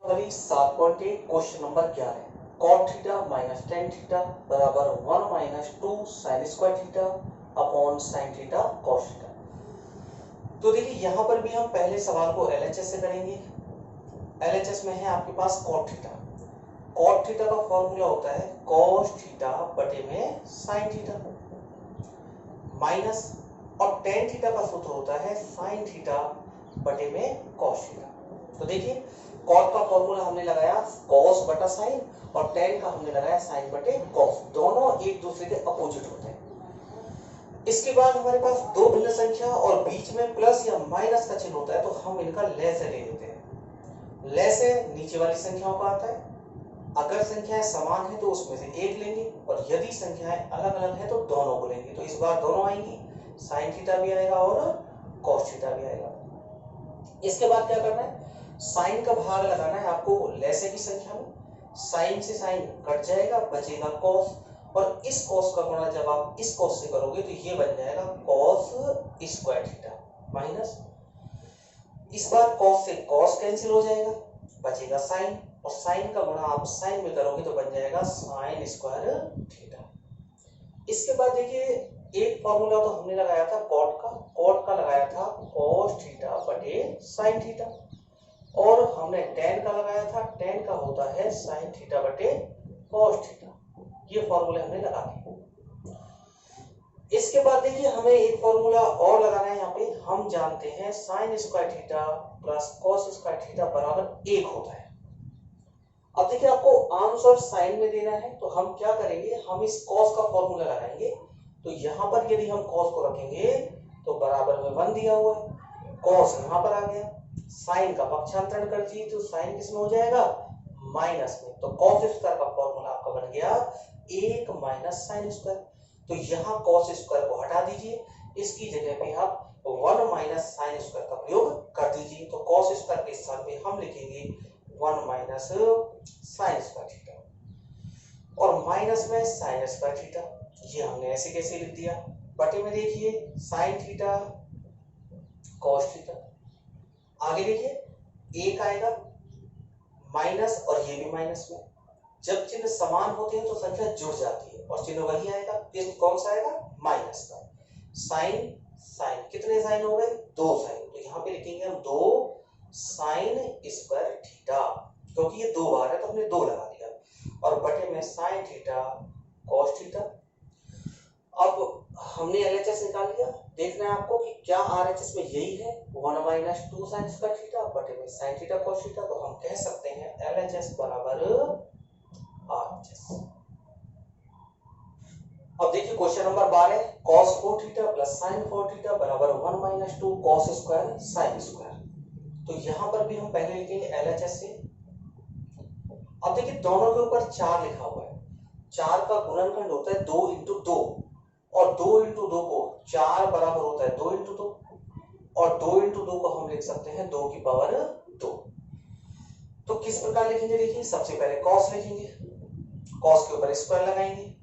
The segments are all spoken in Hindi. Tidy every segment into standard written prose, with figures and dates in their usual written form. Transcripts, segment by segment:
7.8 question number 11 cot theta minus tan theta बराबर 1 minus 2 sine square theta upon sine theta cos theta. तो देखिए यहाँ पर भी हम पहले सवाल को एलएचएस से करेंगे। एलएचएस में है आपके पास cot थीटा। cot थीटा का फॉर्मूला होता है cos थीटा बटे में साइन थीटा माइनस और टेन थीटा का सूत्र होता है साइन थीटा बटे में कॉस थीटा। तो देखिए cot का फॉर्मूला हमने लगाया cos बटा साइन और tan का हमने लगाया साइन बटे cos, दोनों एक दूसरे के अपोजिट होते हैं। इसके बाद हमारे पास दो भिन्न संख्या और बीच में प्लस या माइनस का चिन्ह होता है तो हम इनका लय से ले लेते हैं। लय से नीचे वाली संख्याओं का आता है, अगर संख्याएं समान है तो उसमें से एक लेंगे और यदि संख्याएं अलग अलग है तो दोनों को लेंगे। तो इस बार दोनों आएंगी, साइन थीटा भी आएगा और कॉस थीटा भी आएगा। इसके बाद क्या करना है, साइन का भाग लगाना है आपको लैसे की संख्या में। साइन से साइन कट जाएगा, बचेगा कॉस और इस कॉस का गुणा जब आप इस कॉस से करोगे तो ये बन जाएगा कॉस स्क्वायर थीटा माइनस, इस बार कॉस से कॉस कैंसिल हो जाएगा, बचेगा साइन और साइन का गुणा आप साइन में करोगे तो बन जाएगा साइन स्क्वायर थीटा। इसके बाद देखिए एक फॉर्मूला तो हमने लगाया था कॉट का लगाया था कॉस थीटा बटे साइन थीटा और हमने tan का लगाया था, tan का होता है साइन थीटा बटे कॉस थीटा। ये फॉर्मूले हमने लगा दिए। इसके बाद देखिए हमें एक फॉर्मूला और लगाना है। यहाँ पे हम जानते हैं sine square theta plus cos square theta बराबर एक होता है। अब देखिए आपको आंसर साइन में देना है तो हम क्या करेंगे, हम इस कॉस का फॉर्मूला लगाएंगे। तो यहाँ पर यदि हम कॉस को रखेंगे तो बराबर में 1 दिया हुआ है, कॉस यहाँ पर आ गया, साइन का पक्षांतरण कर दीजिए तो साइन किसमें हो जाएगा, माइनस में। तो कॉस स्क्वायर का फॉर्मूला आपका बन गया 1 माइनस साइन स्क्वायर। तो यहाँ कॉस स्क्वायर को हटा दीजिए, इसकी जगह पे आप 1 माइनस साइन स्क्वायर का प्रयोग कर दीजिए। तो कॉस स्क्वायर के स्थान पे हम लिखेंगे 1 माइनस साइन स्क्वायर थीटा और माइनस में साइन स्क्वायर थीटा। ये हमने ऐसे कैसे लिख दिया, बटे में देखिए साइन थीटा कॉस थीटा, आगे देखिए एक आएगा माइनस और ये भी माइनस में। जब चिन्ह समान होते हैं तो संख्या जुड़ जाती है और चिन्ह वही आएगा, कौन सा आएगा, माइनस का। साइन साइन कितने साइन हो गए, 2 साइन। तो यहाँ पे लिखेंगे हम 2 साइन स्क्वायर थीटा, क्योंकि ये 2 बार है तो हमने 2 लगा दिया और बटे में साइन थीटा कॉस थीटा। अब हमने एलएचएस निकाल लिया, देखना है आपको कि क्या आरएचएस में यही है 1 माइनस 2 साइन स्क्वायर थीटा बटे में साइन थीटा कॉस थीटा। तो हम कह सकते हैं एलएचएस बराबर आरएचएस। अब देखिए question number 12 cos 4 theta plus sin 4 theta बराबर 1 minus 2 cos square sin square. तो यहां पर भी हम पहले लिखेंगे एलएचएस से। अब देखिए दोनों के ऊपर 4 लिखा हुआ है, 4 का गुणनखंड होता है 2 इंटू 2 और 2 इंटू 2 को 4 बराबर होता है 2 इंटू 2 और 2 इंटू 2 को हम लिख सकते हैं 2 की पावर 2। तो किस प्रकार लिखेंगे, देखिए सबसे पहले cos लिखेंगे, cos के ऊपर स्क्वायर लगाएंगे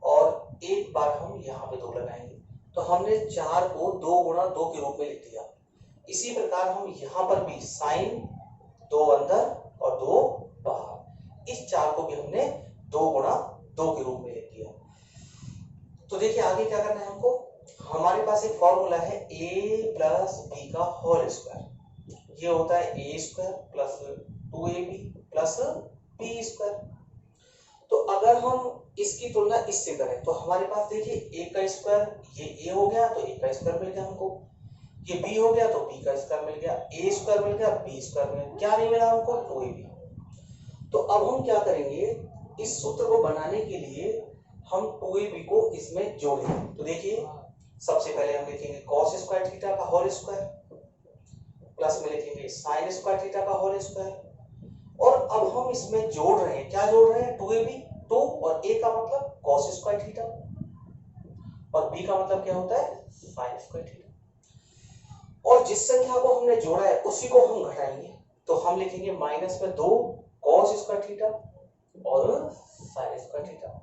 और एक बार हम यहाँ पे 2 लगाएंगे। तो हमने 4 को 2 गुणा 2 के रूप में लिख दिया। इसी प्रकार हम यहाँ पर भी साइन 2 अंदर और 2 बाहर, इस 4 को भी हमने 2 गुणा 2 के रूप में लिख दिया। तो देखिए आगे क्या करना है हमको, हमारे पास एक फॉर्मूला है a प्लस b का होल स्क्वायर। ये होता है a square plus 2ab plus b square. तो अगर हम इसकी तुलना इससे करें तो हमारे पास देखिए a का स्क्वायर, ये a हो गया तो a का स्क्वायर मिल गया हमको, ये b हो गया तो b का स्क्वायर मिल गया, a स्क्वायर मिल गया, b स्क्वायर मिल गया, क्या नहीं मिला हमको, 2ab। तो अब हम क्या करेंगे, इस सूत्र को बनाने के लिए हम 2ab को इसमें जोड़ेंगे। तो देखिए सबसे पहले हम लिखेंगे cos स्क्वायर थीटा का होल स्क्वायर प्लस में लिखेंगे sin स्क्वायर थीटा का होल स्क्वायर और अब हम इसमें जोड़ रहे हैं, क्या जोड़ रहे हैं, 2ab 2 और a का मतलब cos स्क्वायर थीटा और b का मतलब क्या होता है, sin स्क्वायर थीटा। और जिस संख्या को हमने जोड़ा है उसी को हम घटाएंगे। तो हम लिखेंगे माइनस में 2 cos स्क्वायर थीटा और sin स्क्वायर थीटा।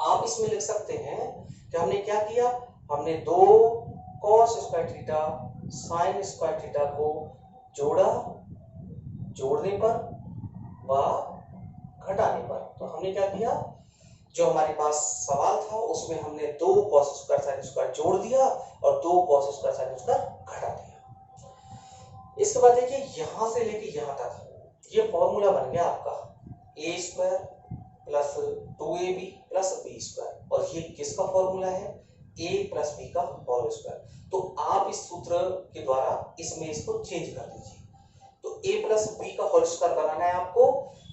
आप इसमें लिख सकते हैं कि हमने क्या किया, हमने 2 cos square theta sin square theta को जोड़ा जोड़ने पर व घटाने पर। तो हमने क्या किया, जो हमारे पास सवाल था उसमें हमने 2 cos स्क्वायर sin स्क्वायर जोड़ दिया और 2 cos स्क्वायर sin स्क्वायर घटा दिया। इसके बाद देखिए यहां से लेके यहां तक ये फॉर्मूला बन गया आपका a square plus 2ab plus b square, और ये किसका फॉर्मूला है, a प्लस b का होल स्क्वायर। तो आप इस सूत्र के द्वारा इसमें इसको चेंज कर दीजिए। तो a प्लस b का होल स्क्वायर बनाना है आपको,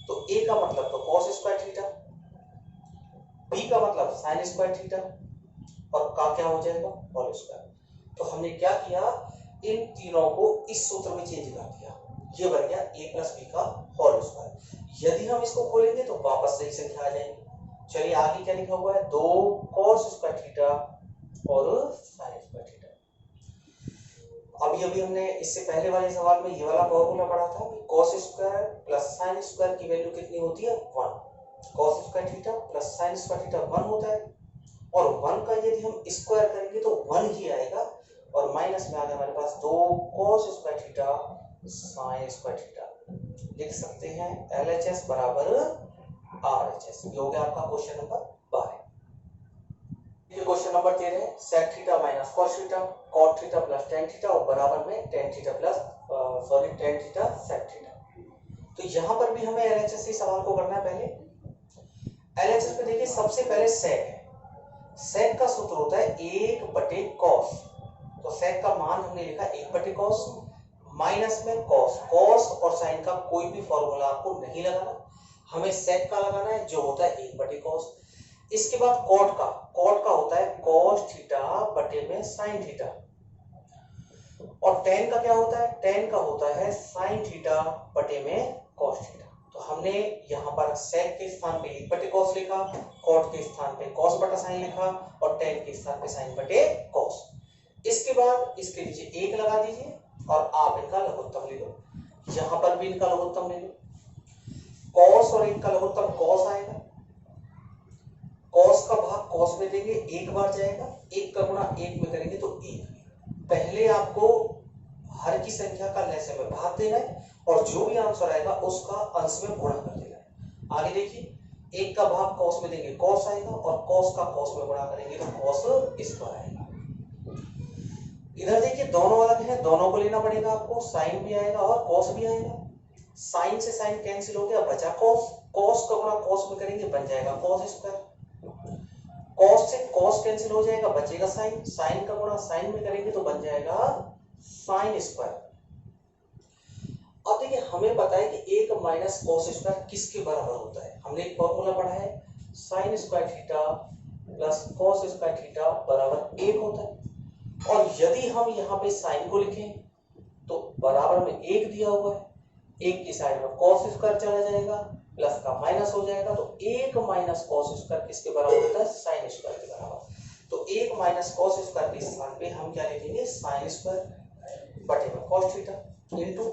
तो a का मतलब तो cos स्क्वायर थीटा, b का मतलब sin स्क्वायर थीटा, और का क्या हो जाएगा, होल स्क्वायर। तो हमने क्या किया, इन तीनों को इस सूत्र में चेंज कर दिया, ये बन गया a प्लस b का होल स्क्वायर। यदि हम इसको खोलेंगे तो वापस सही संख्या आ जाएगी। चलिए आगे क्या लिखा हुआ है, 2 cos स्क्वायर थीटा और sin स्क्वायर थीटा। अभी हमने इससे पहले वाले सवाल में ये वाला फॉर्मूला पढ़ा था कि cos square plus sin square की वैल्यू कितनी होती है, 1। cos square theta plus sin square theta 1 होता है, और 1 का यदि हम स्क्वायर करेंगे तो 1 ही आएगा, और माइनस में आ गया हमारे पास 2 cos square theta sin square theta. लिख सकते हैं LHS बराबर RHS। ये हो गया आपका क्वेश्चन नंबर 12। ये question number 13 sec theta minus cos theta cot theta plus tan theta और बराबर में tan theta plus tan theta sec theta. तो यहाँ पर भी हमें LHS के सवाल को करना है। पहले LHS पे देखिए सबसे पहले sec है, sec का सूत्र होता है 1/cos। तो sec का मान हमने लिखा 1/cos, माइनस में cos और sin का कोई भी फॉर्मूला आपको नहीं लगाना, हमें sec का लगाना है जो होता है 1/cos। इसके बाद cot का होता है cos थीटा बटे में sin थीटा, और tan का क्या होता है, tan का होता है sin थीटा बटे में cos थीटा। तो हमने यहाँ पर sec के स्थान पे 1/cos लिखा, cot के स्थान पे cos बटा sin लिखा, और tan के स्थान पे sin बटे cos। इसके बाद इसके नीचे 1 लगा दीजिए और आप इनका लघुत्तम ले लो, यहाँ पर भी इनका लघुत्तम ले लो। cos और 1 का लघुत्तम cos आएगा, cos का भाग cos में देंगे 1 बार जाएगा, 1 का गुणा 1 में करेंगे तो 1। पहले आपको हर की संख्या का लहसे में भाग देना है और जो भी आंसर आएगा उसका अंश में गुणा कर देना है। आगे देखिए 1 का भाग cos में देंगे cos आएगा, और cos का cos में गुणा करेंगे तो cos स्क्वायर आएगा। इधर देखिए दोनों अलग है, दोनों को लेना पड़ेगा आपको, sin भी आएगा और cos भी आएगा। sin से sin कैंसिल हो गया, बचा cos का गुणा cos में करेंगे बन जाएगा cos स्क्वायर। cos से cos कैंसिल हो जाएगा, बचेगा sin का गुणा sin में करेंगे तो बन जाएगा sin स्क्वायर। अब देखिए हमें पता है कि 1 माइनस cos स्क्वायर किसके बराबर होता है, हमने एक फॉर्मूला पढ़ा है sin square theta plus cos square theta बराबर 1 होता है। और यदि हम यहाँ पे sin को लिखें तो बराबर में 1 दिया हुआ है, 1 की साइड में cos स्क्वायर चला जाएगा, प्लस का माइनस हो जाएगा, तो 1 माइनस cos स्क्वायर किसके बराबर होता है, sin स्क्वायर के बराबर। तो 1 माइनस cos स्क्वायर के स्थान पे हम क्या लिखेंगे, sin स्क्वायर बटे में cos theta into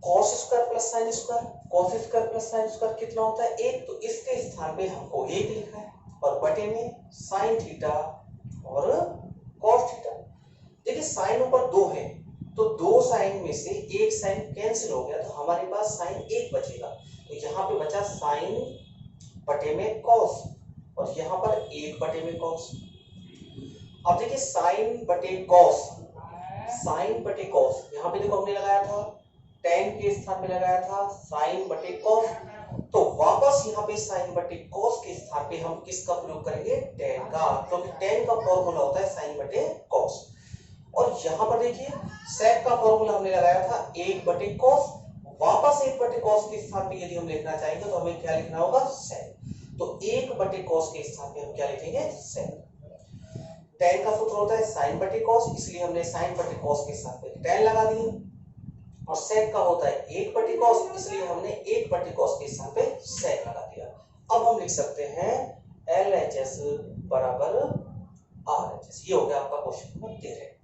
cos square plus sin square. cos square plus sin square कितना होता है, 1, तो इसके स्थान पे हमको 1 लिखा है, और बटे में sin थीटा और cos थीटा। देखिए sin ऊपर 2 है, तो 2 sin में से 1 sin कैंसिल हो गया, तो हमारे पास sin 1 बचेगा। तो यहाँ पे बचा sin बटे में cos, और यहाँ पर 1 बटे में cos। अब देखिए sin बटे cos, यहाँ पे देखो हमने लगाया था tan के स्थान पे लगाया था sin बटे cos, तो वापस यहाँ पे sin बटे cos के स्थान पे हम किसका प्रयोग करेंगे, tan का, क्योंकि tan का फॉर्मूला होता है sin बटे cos। और यहाँ पर देखिए sec का फॉर्मूला हमने लगाया था 1 बटे cos, वापस 1 बटे cos के स्थान पे यदि हम लिखना चाहेंगे तो हमें क्या लिखना होगा, sec। तो 1 बटे cos के स्थान पे हम क्या लिखेंगे, sec। tan का सूत्र होता है sin बटे cos, इसलिए हमने sin बटे cos के स्थान पे tan लगा दिया, और sec का होता है 1 बटे cos, इसलिए हमने 1 बटे cos के स्थान पे sec लगा दिया। अब हम लिख सकते हैं LHS बराबर RHS। ये हो गया आपका क्वेश्चन नंबर 13।